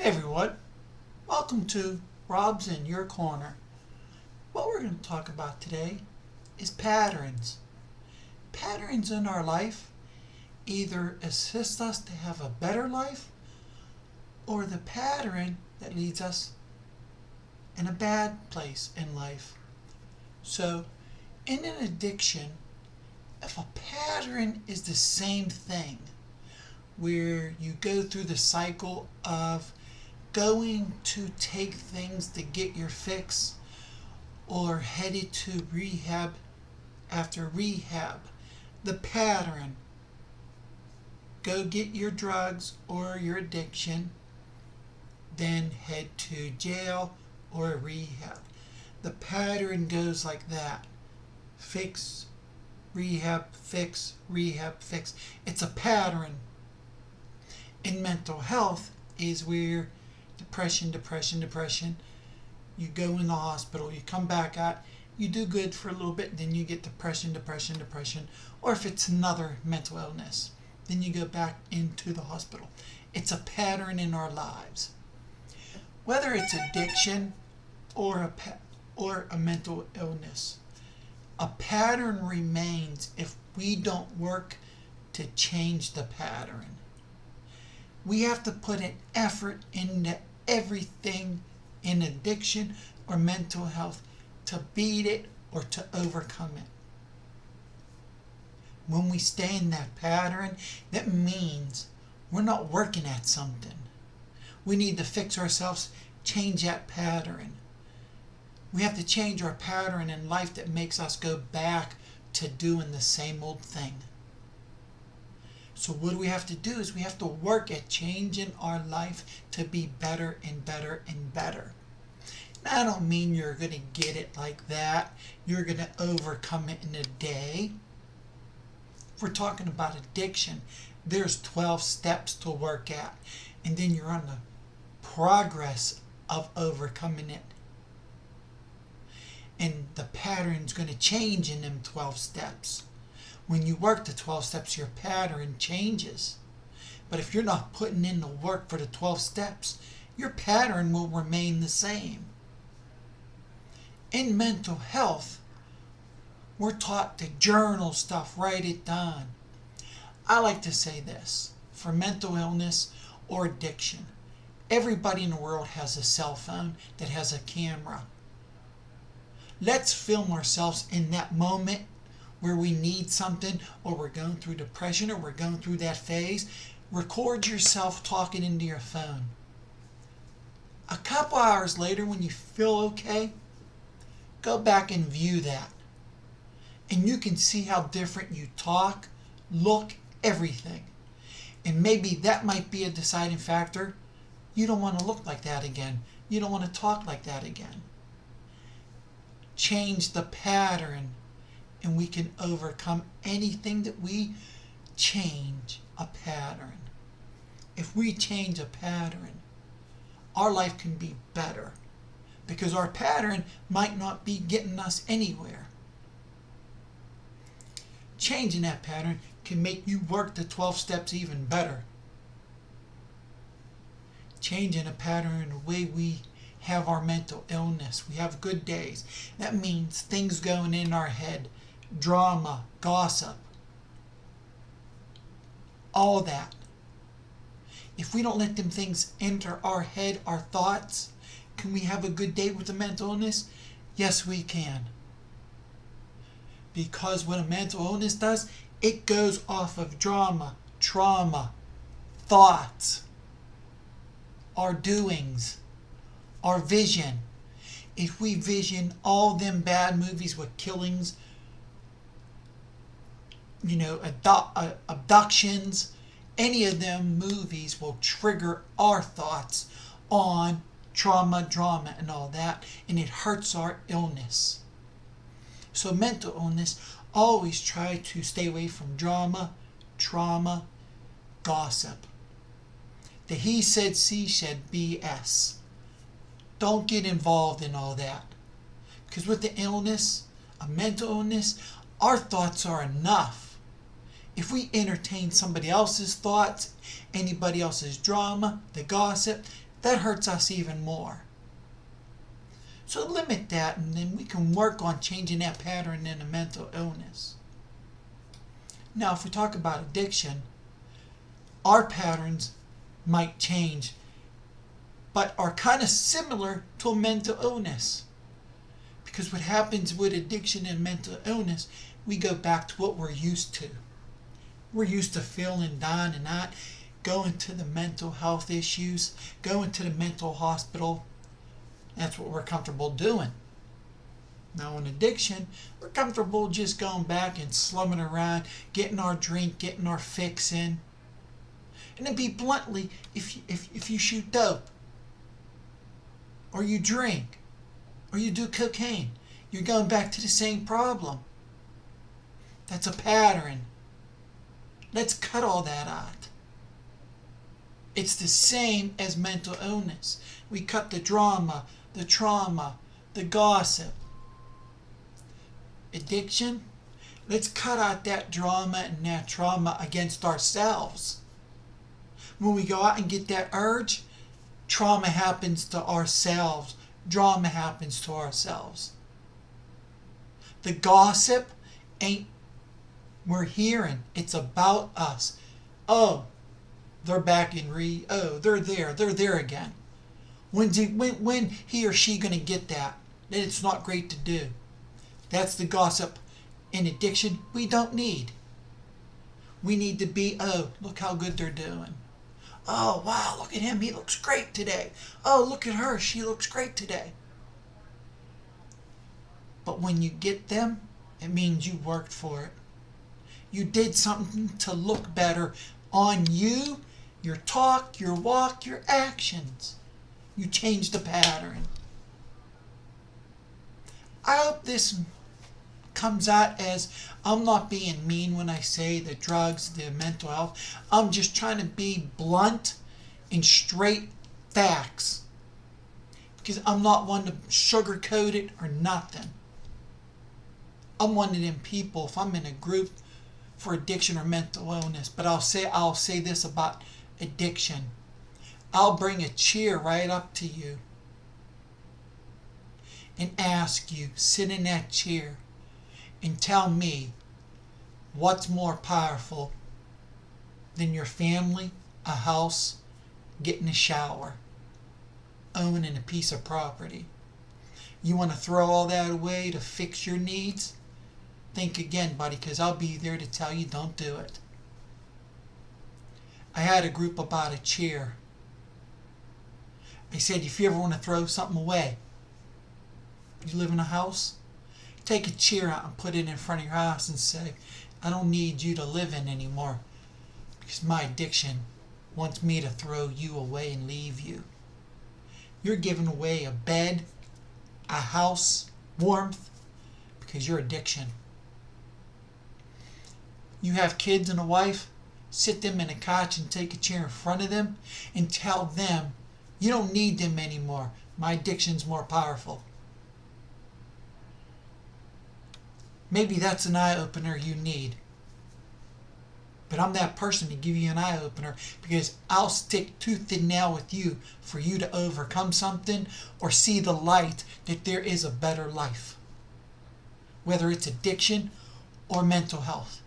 Hey everyone, welcome to Rob's in Your Corner. What we're going to talk about today is patterns. Patterns in our life either assist us to have a better life or the pattern that leads us in a bad place in life. So, in an addiction, if a pattern is the same thing, where you go through the cycle of going to take things to get your fix or headed to rehab after rehab. The pattern: go get your drugs or your addiction, then head to jail or rehab. The pattern goes like that: fix, rehab, fix, rehab, fix. It's a pattern. In mental health is where depression, you go in the hospital, you come back out, you do good for a little bit, then you get depression, or if it's another mental illness, then you go back into the hospital. It's a pattern in our lives. Whether it's addiction or a mental illness, a pattern remains if we don't work to change the pattern. We have to put an effort into everything in addiction or mental health to beat it or to overcome it. When we stay in that pattern, that means we're not working at something. We need to fix ourselves, change that pattern. We have to change our pattern in life that makes us go back to doing the same old thing. So what we have to do is we have to work at changing our life to be better and better and better. Now, I don't mean you're going to get it like that. You're going to overcome it in a day. If we're talking about addiction, there's 12 steps to work at. And then you're on the progress of overcoming it. And the pattern's going to change in them 12 steps. When you work the 12 steps, your pattern changes. But if you're not putting in the work for the 12 steps, your pattern will remain the same. In mental health, we're taught to journal stuff, write it down. I like to say this: for mental illness or addiction, everybody in the world has a cell phone that has a camera. Let's film ourselves in that moment where we need something, or we're going through depression, or we're going through that phase. Record yourself talking into your phone. A couple hours later, when you feel okay, go back and view that. And you can see how different you talk, look, everything. And maybe that might be a deciding factor. You don't want to look like that again. You don't want to talk like that again. Change the pattern, and we can overcome anything that we change a pattern. If we change a pattern, our life can be better, because our pattern might not be getting us anywhere. Changing that pattern can make you work the 12 steps even better. Changing a pattern in the way we have our mental illness. We have good days. That means things going in our head, drama, gossip, all that. If we don't let them things enter our head, our thoughts, can we have a good day with a mental illness? Yes, we can. Because what a mental illness does, it goes off of drama, trauma, thoughts, our doings, our vision. If we vision all them bad movies with killings, abductions, any of them movies will trigger our thoughts on trauma, drama, and all that, and it hurts our illness. So mental illness, always try to stay away from drama, trauma, gossip. The he said, she said BS. Don't get involved in all that. Because with the illness, a mental illness, our thoughts are enough. If we entertain somebody else's thoughts, anybody else's drama, the gossip, that hurts us even more. So limit that, and then we can work on changing that pattern in a mental illness. Now, if we talk about addiction, our patterns might change, but are kind of similar to a mental illness. Because what happens with addiction and mental illness, we go back to what we're used to. We're used to feeling down and not going to the mental health issues, going to the mental hospital. That's what we're comfortable doing. Now in addiction, we're comfortable just going back and slumming around, getting our drink, getting our fix in. And to be bluntly, if you shoot dope, or you drink, or you do cocaine, you're going back to the same problem. That's a pattern. Let's cut all that out. It's the same as mental illness. We cut the drama, the trauma, the gossip. Addiction, let's cut out that drama and that trauma against ourselves. When we go out and get that urge, trauma happens to ourselves. Drama happens to ourselves. The gossip ain't we're hearing. It's about us. Oh, they're back in they're there again. When he or she going to get that? That it's not great to do. That's the gossip in addiction we don't need. We need to be, oh, look how good they're doing. Oh, wow, look at him. He looks great today. Oh, look at her. She looks great today. But when you get them, it means you worked for it. You did something to look better on you, your talk, your walk, your actions. You changed the pattern. I hope this comes out as I'm not being mean when I say the drugs, the mental health. I'm just trying to be blunt and straight facts. Because I'm not one to sugarcoat it or nothing. I'm one of them people, if I'm in a group for addiction or mental illness, but I'll say this about addiction. I'll bring a chair right up to you and ask you, sit in that chair and tell me what's more powerful than your family, a house, getting a shower, owning a piece of property. You want to throw all that away to fix your needs? Think again, buddy, because I'll be there to tell you don't do it. I had a group about a chair. I said, if you ever want to throw something away, you live in a house, take a chair out and put it in front of your house and say, I don't need you to live in anymore because my addiction wants me to throw you away and leave you. You're giving away a bed, a house, warmth, because your addiction. You have kids and a wife, sit them in a couch and take a chair in front of them and tell them, you don't need them anymore. My addiction's more powerful. Maybe that's an eye-opener you need. But I'm that person to give you an eye-opener because I'll stick tooth and nail with you for you to overcome something or see the light that there is a better life. Whether it's addiction or mental health.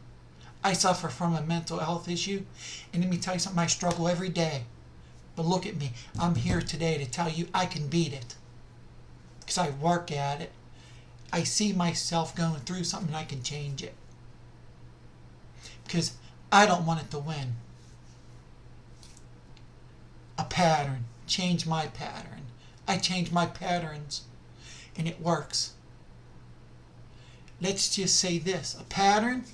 I suffer from a mental health issue, and let me tell you something, I struggle every day. But look at me, I'm here today to tell you I can beat it. Because I work at it. I see myself going through something and I can change it. Because I don't want it to win. A pattern. Change my pattern. I change my patterns and it works. Let's just say this. A pattern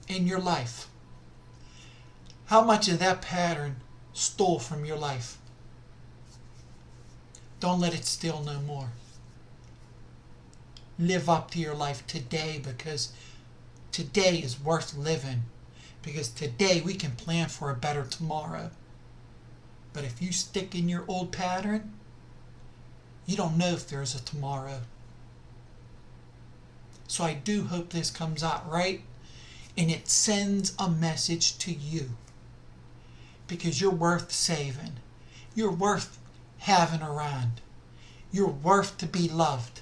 in your life. How much of that pattern stole from your life? Don't let it steal no more. Live up to your life today because today is worth living. Because today we can plan for a better tomorrow. But if you stick in your old pattern, you don't know if there's a tomorrow. So I do hope this comes out right and it sends a message to you. Because you're worth saving. You're worth having around. You're worth to be loved.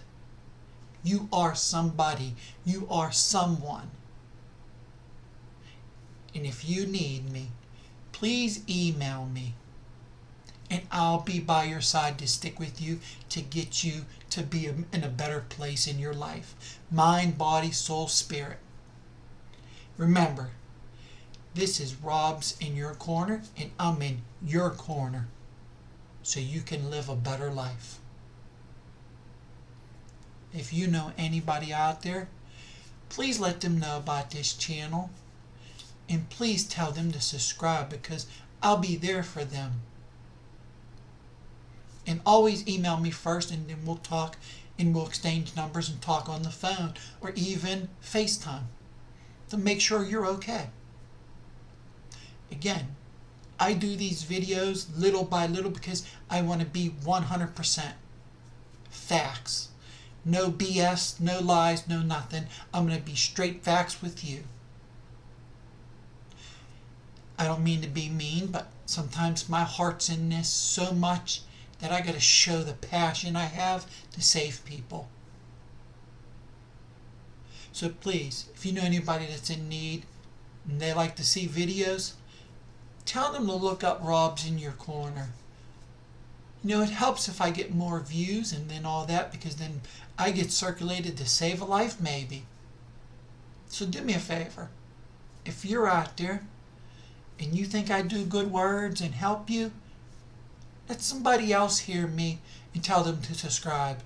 You are somebody. You are someone. And if you need me, please email me. And I'll be by your side to stick with you to get you to be in a better place in your life. Mind, body, soul, spirit. Remember, this is Rob's in your corner and I'm in your corner so you can live a better life. If you know anybody out there, please let them know about this channel and please tell them to subscribe because I'll be there for them. And always email me first and then we'll talk and we'll exchange numbers and talk on the phone or even FaceTime to make sure you're okay. Again, I do these videos little by little because I want to be 100% facts. No BS, no lies, no nothing. I'm going to be straight facts with you. I don't mean to be mean, but sometimes my heart's in this so much that I got to show the passion I have to save people. So please, if you know anybody that's in need and they like to see videos, tell them to look up Rob's in your corner. You know, it helps if I get more views and then all that because then I get circulated to save a life maybe. So do me a favor. If you're out there and you think I do good words and help you, let somebody else hear me and tell them to subscribe.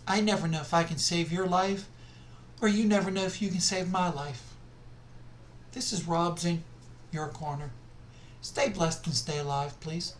I never know if I can save your life or you never know if you can save my life. This is Rob's in your corner. Stay blessed and stay alive, please.